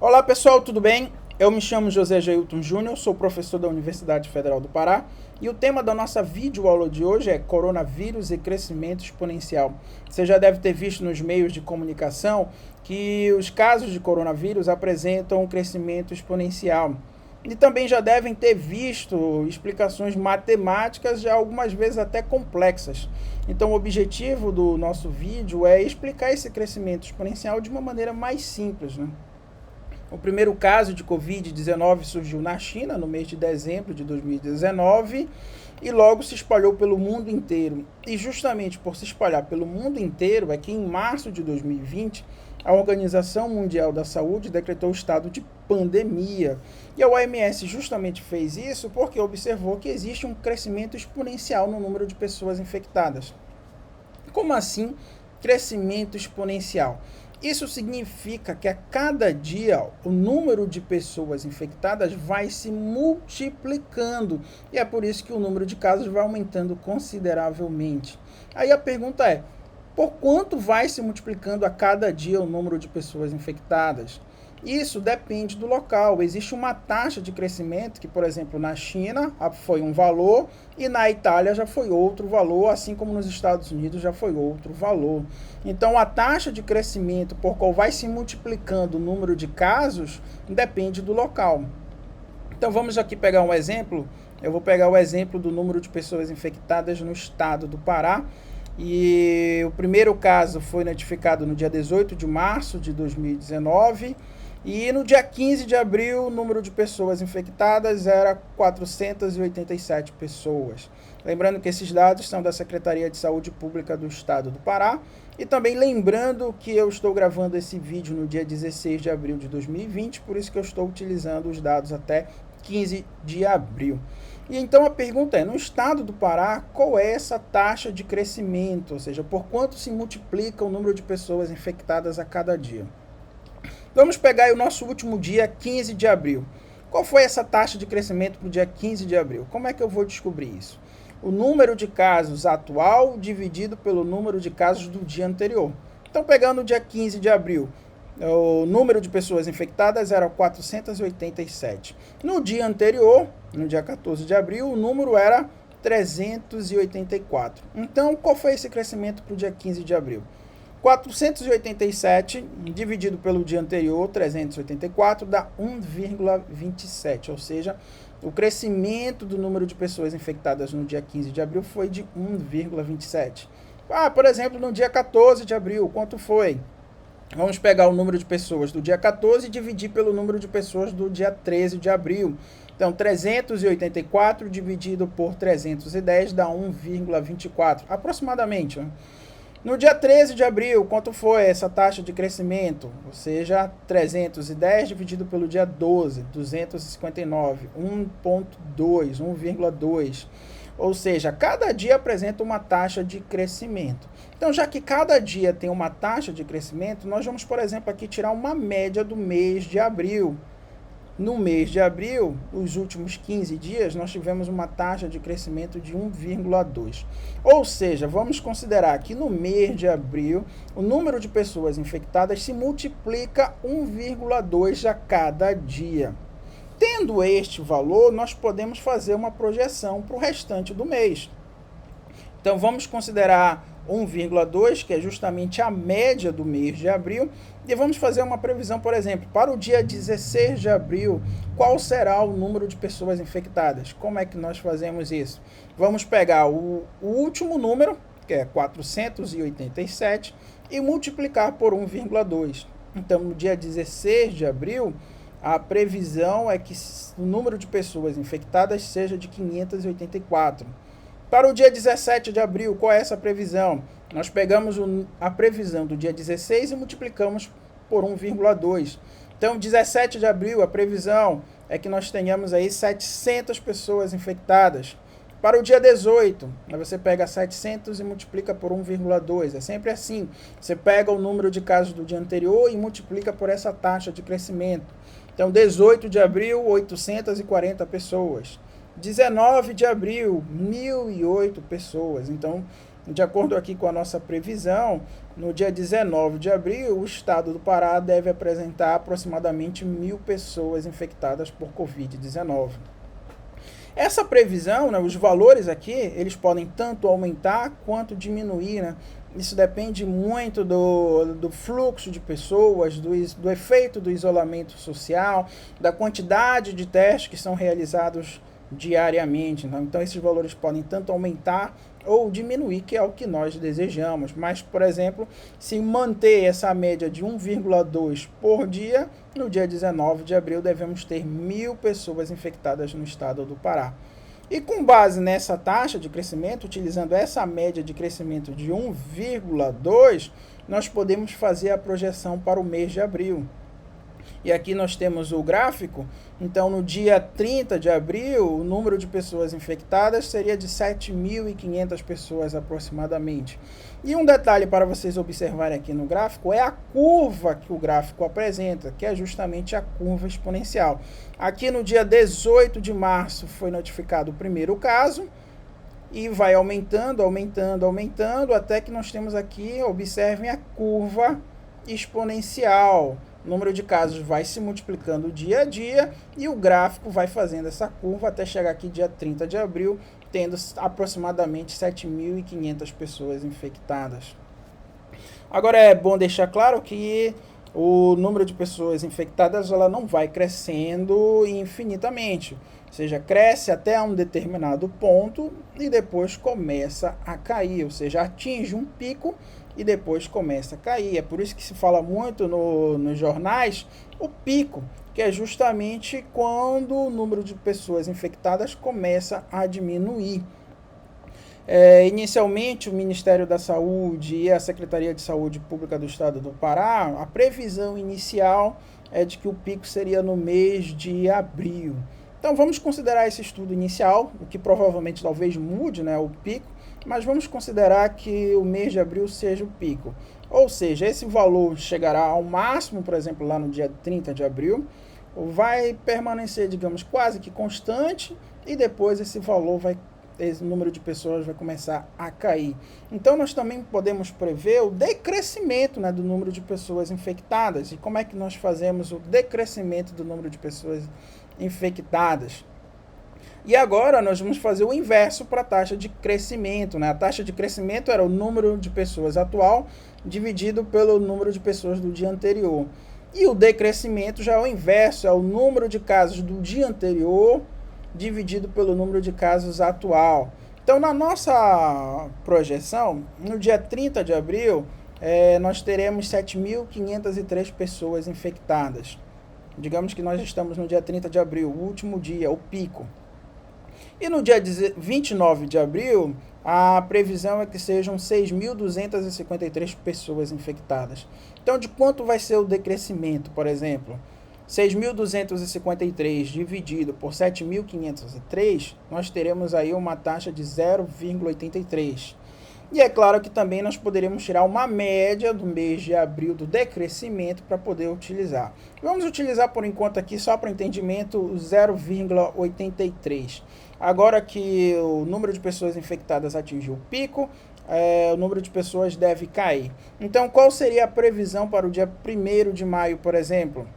Olá pessoal, tudo bem? Eu me chamo José Jailton Júnior, sou professor da Universidade Federal do Pará e o tema da nossa videoaula de hoje é coronavírus e crescimento exponencial. Você já deve ter visto nos meios de comunicação que os casos de coronavírus apresentam um crescimento exponencial. E também já devem ter visto explicações matemáticas, já algumas vezes até complexas. Então o objetivo do nosso vídeo é explicar esse crescimento exponencial de uma maneira mais simples, né? O primeiro caso de Covid-19 surgiu na China no mês de dezembro de 2019 e logo se espalhou pelo mundo inteiro. E justamente por se espalhar pelo mundo inteiro é que em março de 2020 a Organização Mundial da Saúde decretou o estado de pandemia. E a OMS justamente fez isso porque observou que existe um crescimento exponencial no número de pessoas infectadas. Como assim crescimento exponencial? Isso significa que a cada dia o número de pessoas infectadas vai se multiplicando e é por isso que o número de casos vai aumentando consideravelmente. Aí a pergunta é, por quanto vai se multiplicando a cada dia o número de pessoas infectadas? Isso depende do local. Existe uma taxa de crescimento que, por exemplo, na China foi um valor e na Itália já foi outro valor, assim como nos Estados Unidos já foi outro valor. Então, a taxa de crescimento por qual vai se multiplicando o número de casos depende do local. Então, vamos aqui pegar um exemplo. Eu vou pegar o exemplo do número de pessoas infectadas no estado do Pará. E o primeiro caso foi notificado no dia 18 de março de 2019. E no dia 15 de abril, o número de pessoas infectadas era 487 pessoas. Lembrando que esses dados são da Secretaria de Saúde Pública do Estado do Pará. E também lembrando que eu estou gravando esse vídeo no dia 16 de abril de 2020, por isso que eu estou utilizando os dados até 15 de abril. E então a pergunta é, no estado do Pará, qual é essa taxa de crescimento? Ou seja, por quanto se multiplica o número de pessoas infectadas a cada dia? Vamos pegar aí o nosso último dia, 15 de abril. Qual foi essa taxa de crescimento para o dia 15 de abril? Como é que eu vou descobrir isso? O número de casos atual dividido pelo número de casos do dia anterior. Então, pegando o dia 15 de abril, o número de pessoas infectadas era 487. No dia anterior, no dia 14 de abril, o número era 384. Então, qual foi esse crescimento para o dia 15 de abril? 487 dividido pelo dia anterior, 384, dá 1,27, ou seja, o crescimento do número de pessoas infectadas no dia 15 de abril foi de 1,27. Por exemplo, no dia 14 de abril, quanto foi? Vamos pegar o número de pessoas do dia 14 e dividir pelo número de pessoas do dia 13 de abril. Então, 384 dividido por 310 dá 1,24, aproximadamente, né? No dia 13 de abril, quanto foi essa taxa de crescimento? Ou seja, 310 dividido pelo dia 12, 259, 1,2, 1,2. Ou seja, cada dia apresenta uma taxa de crescimento. Então, já que cada dia tem uma taxa de crescimento, nós vamos, por exemplo, aqui tirar uma média do mês de abril. No mês de abril, os últimos 15 dias, nós tivemos uma taxa de crescimento de 1,2. Ou seja, vamos considerar que no mês de abril, o número de pessoas infectadas se multiplica 1,2 a cada dia. Tendo este valor, nós podemos fazer uma projeção para o restante do mês. Então, vamos considerar 1,2, que é justamente a média do mês de abril, e vamos fazer uma previsão, por exemplo, para o dia 16 de abril, qual será o número de pessoas infectadas? Como é que nós fazemos isso? Vamos pegar o último número, que é 487, e multiplicar por 1,2. Então, no dia 16 de abril, a previsão é que o número de pessoas infectadas seja de 584. Para o dia 17 de abril, qual é essa previsão? Nós pegamos a previsão do dia 16 e multiplicamos por 1,2. Então, 17 de abril, a previsão é que nós tenhamos aí 700 pessoas infectadas. Para o dia 18, você pega 700 e multiplica por 1,2. É sempre assim. Você pega o número de casos do dia anterior e multiplica por essa taxa de crescimento. Então, 18 de abril, 840 pessoas. 19 de abril, 1.008 pessoas. Então, De acordo aqui com a nossa previsão, no dia 19 de abril, o estado do Pará deve apresentar aproximadamente 1.000 pessoas infectadas por Covid-19. Essa previsão, né, os valores aqui, eles podem tanto aumentar quanto diminuir, né? Isso depende muito do fluxo de pessoas, do efeito do isolamento social, da quantidade de testes que são realizados diariamente. Então esses valores podem tanto aumentar ou diminuir, que é o que nós desejamos. Mas, por exemplo, se manter essa média de 1,2 por dia, no dia 19 de abril devemos ter 1.000 pessoas infectadas no estado do Pará. E com base nessa taxa de crescimento, utilizando essa média de crescimento de 1,2, nós podemos fazer a projeção para o mês de abril. E aqui nós temos o gráfico. Então, no dia 30 de abril, o número de pessoas infectadas seria de 7.500 pessoas aproximadamente. E um detalhe para vocês observarem aqui no gráfico é a curva que o gráfico apresenta, que é justamente a curva exponencial. Aqui no dia 18 de março foi notificado o primeiro caso, e vai aumentando, aumentando, aumentando, até que nós temos aqui, observem a curva exponencial. O número de casos vai se multiplicando dia a dia e o gráfico vai fazendo essa curva até chegar aqui dia 30 de abril, tendo aproximadamente 7.500 pessoas infectadas. Agora é bom deixar claro que o número de pessoas infectadas ela não vai crescendo infinitamente. Ou seja, cresce até um determinado ponto e depois começa a cair, ou seja, atinge um pico e depois começa a cair. É por isso que se fala muito nos jornais o pico, que é justamente quando o número de pessoas infectadas começa a diminuir. Inicialmente, o Ministério da Saúde e a Secretaria de Saúde Pública do Estado do Pará, a previsão inicial é de que o pico seria no mês de abril. Então, vamos considerar esse estudo inicial, o que provavelmente talvez mude, né, o pico, mas vamos considerar que o mês de abril seja o pico. Ou seja, esse valor chegará ao máximo, por exemplo, lá no dia 30 de abril, vai permanecer, digamos, quase que constante, e depois esse número de pessoas vai começar a cair. Então, nós também podemos prever o decrescimento, né, do número de pessoas infectadas. E como é que nós fazemos o decrescimento do número de pessoas infectadas? E agora nós vamos fazer o inverso para a taxa de crescimento, né? A taxa de crescimento era o número de pessoas atual dividido pelo número de pessoas do dia anterior. E o decrescimento já é o inverso, é o número de casos do dia anterior dividido pelo número de casos atual. Então, na nossa projeção, no dia 30 de abril, nós teremos 7.503 pessoas infectadas. Digamos que nós estamos no dia 30 de abril, o último dia, o pico. E no dia 29 de abril, a previsão é que sejam 6.253 pessoas infectadas. Então, de quanto vai ser o decrescimento, por exemplo? 6.253 dividido por 7.503, nós teremos aí uma taxa de 0,83. E é claro que também nós poderíamos tirar uma média do mês de abril do decrescimento para poder utilizar. Vamos utilizar por enquanto aqui, só para entendimento, o 0,83. Agora que o número de pessoas infectadas atingiu o pico, o número de pessoas deve cair. Então, qual seria a previsão para o dia 1º de maio, por exemplo?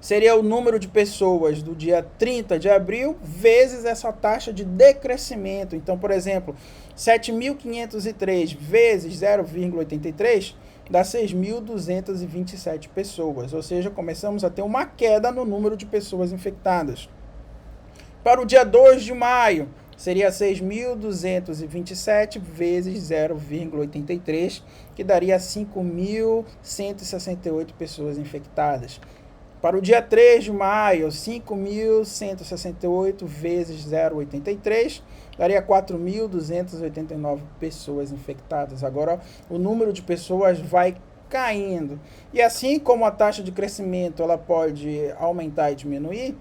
Seria o número de pessoas do dia 30 de abril vezes essa taxa de decrescimento. Então, por exemplo, 7.503 vezes 0,83 dá 6.227 pessoas. Ou seja, começamos a ter uma queda no número de pessoas infectadas. Para o dia 2 de maio, seria 6.227 vezes 0,83, que daria 5.168 pessoas infectadas. Para o dia 3 de maio, 5.168 vezes 0,83, daria 4.289 pessoas infectadas. Agora, o número de pessoas vai caindo. E assim como a taxa de crescimento ela pode aumentar e diminuir,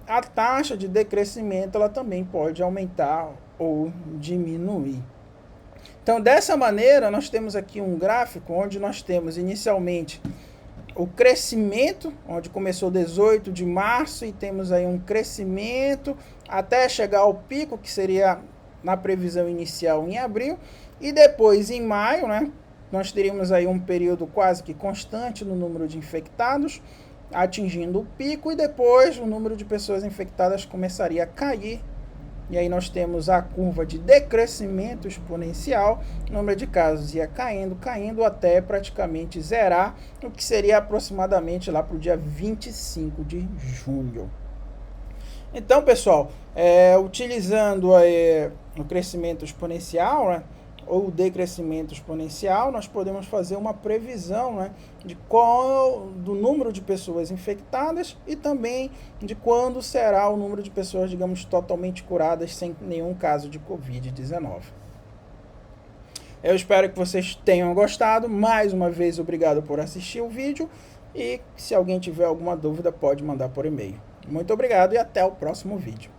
a taxa de decrescimento ela também pode aumentar ou diminuir. Então, dessa maneira, nós temos aqui um gráfico onde nós temos inicialmente o crescimento, onde começou 18 de março e temos aí um crescimento até chegar ao pico, que seria na previsão inicial em abril, E depois, em maio, né, nós teríamos aí um período quase que constante no número de infectados, atingindo o pico, e depois o número de pessoas infectadas começaria a cair. E aí nós temos a curva de decrescimento exponencial, o número de casos ia caindo até praticamente zerar, o que seria aproximadamente lá para o dia 25 de junho. Então, pessoal, utilizando o crescimento exponencial, né, ou decrescimento exponencial, nós podemos fazer uma previsão, né, do número de pessoas infectadas e também de quando será o número de pessoas, digamos, totalmente curadas sem nenhum caso de Covid-19. Eu espero que vocês tenham gostado. Mais uma vez, obrigado por assistir o vídeo e se alguém tiver alguma dúvida, pode mandar por e-mail. Muito obrigado e até o próximo vídeo.